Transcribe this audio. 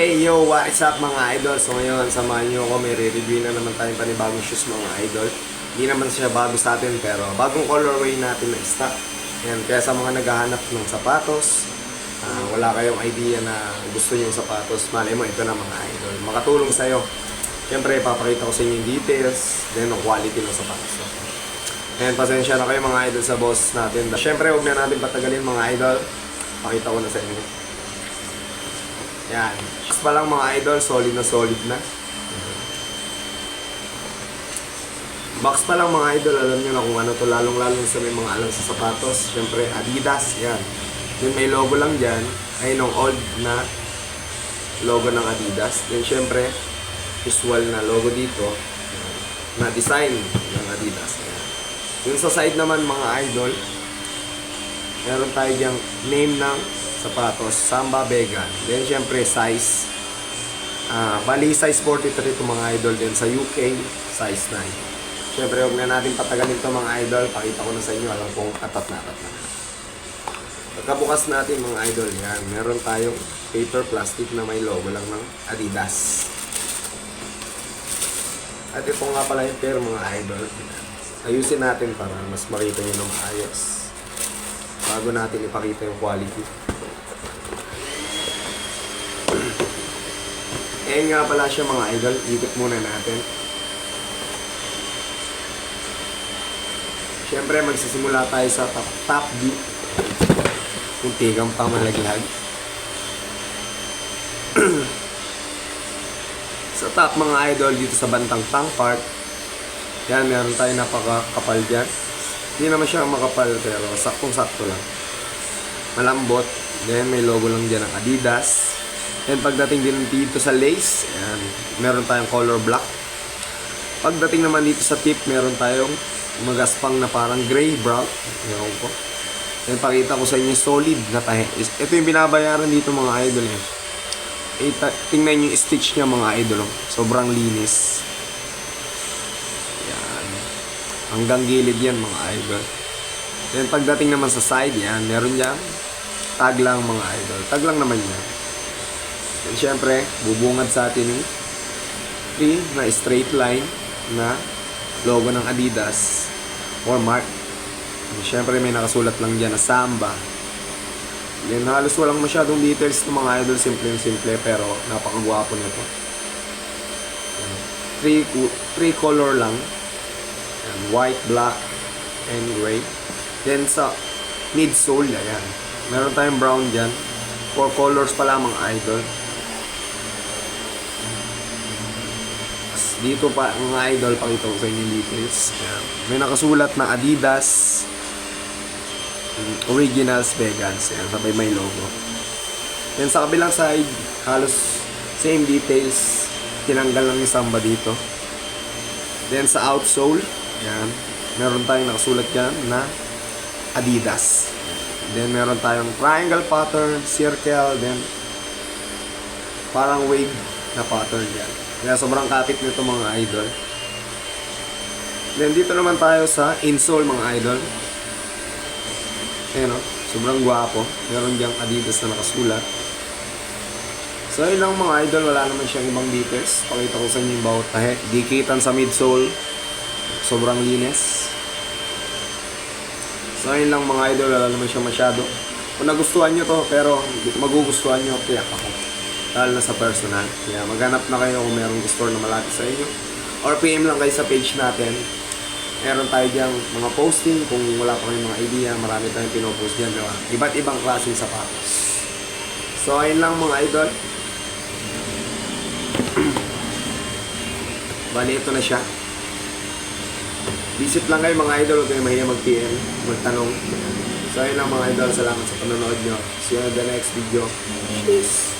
Hey yo, what is up mga idol? So ngayon, samahan nyo ako, may re-review na naman tayong panibagong shoes mga idol. Hindi naman siya bago sa atin, pero bagong colorway natin na stock. Yan, kaya sa mga naghahanap ng sapatos, wala kayong idea na gusto nyo yung sapatos, malay mo, ito na mga idol. Makatulong sa'yo. Siyempre, papakita ko sa inyo yung details, then yung quality ng sapatos. Ayan, pasensya na kayo mga idol sa boss natin. Siyempre, huwag na natin patagalin mga idol. Pakita ko na sa inyo. Yan. Shoes pa lang mga idol, solid na. Box pa lang mga idol, alam nyo na kung ano to, lalong-lalong sa may mga alam sa sapatos. Siyempre, Adidas, yan. Yung may logo lang dyan, ay nung old na logo ng Adidas. Then siyempre, visual na logo dito, na design ng Adidas. Yan. Yung sa side naman mga idol, meron tayo diyang name ng sapatos, Samba Vegan. Then syempre size, bali size 43 ito mga idol. Then sa UK, size 9. Syempre huwag na natin patagalin ito mga idol. Pakita ko na sa inyo, alam kong atat na. Pagkabukas natin mga idol, yan, meron tayong paper plastic na may logo lang ng Adidas. At ito nga pala yung pair mga idol. Ayusin natin para mas makita nyo ng maayos bago natin ipakita yung quality. Ayan nga pala siya mga idol, ikot muna natin. Siyempre magsisimula tayo sa top view, kung tigang pamalaglag. Sa top mga idol, dito sa bandang tongue part, yan, meron tayo napakakapal dyan. Hindi naman siya makapal pero saktong-sakto lang. Malambot. Then may logo lang dyan ng Adidas. Then pagdating din dito sa lace, ayan, meron tayong color black. Pagdating naman dito sa tip, meron tayong magaspang na parang gray brown. Ayan ko. Then pakita ko sa inyo solid na tahe. Ito yung binabayaran dito mga idol eh. Tingnan yung stitch niya mga idol. Sobrang linis. Ayan. Hanggang gilid yan mga idol. Then pagdating naman sa side, yan, meron dyan tag lang mga idol. Tag lang naman yan. And syempre, bubungad sa atin yung na straight line na logo ng Adidas or mark. And syempre, may nakasulat lang dyan na Samba. Then halos walang masyadong details ng mga idol. Simple pero napakagwapo nito. Three color lang. And white, black, and gray. Then sa midsole, ayan, meron tayong brown dyan. 4 colors pala mga idol. Dito pa mga idol, pakita ko sa inyo yung details. Ayan. May nakasulat na Adidas Originals Vegans. Ayan, sabay may logo. Then sa kabilang side, halos same details. Tinanggal lang yung Samba dito. Then sa outsole, ayan, meron tayong nakasulat dyan na Adidas. Then meron tayong triangle pattern, circle, then parang wave na pattern dyan. Kaya sobrang kapit nito mga idol. Then dito naman tayo sa insole mga idol. Ayan o, sobrang gwapo. Meron diyang Adidas na nakasulat. So yun lang mga idol, wala naman siyang ibang details. Pakita ko sa inyo yung bawat tahe. Dikitan sa midsole. Sobrang linis. So yun lang mga idol, wala naman siya masyado. Kung nagustuhan nyo to, pero magugustuhan nyo, tiyak ako. Lalo na sa personal. Kaya maghanap na kayo kung mayroong store na malapit sa inyo. Or PM lang kayo sa page natin. Meron tayo diyang mga posting. Kung wala pa kayong mga idea, marami tayong pinopost dyan. Diba? Iba't ibang klaseng sapatos. So ayun lang mga idol. Bali ito na siya. Visit lang kayo mga idol. Huwag kayo mahiya mag-PM, magtanong. So ayun lang mga idol. Salamat sa panonood nyo. See you on the next video. Peace!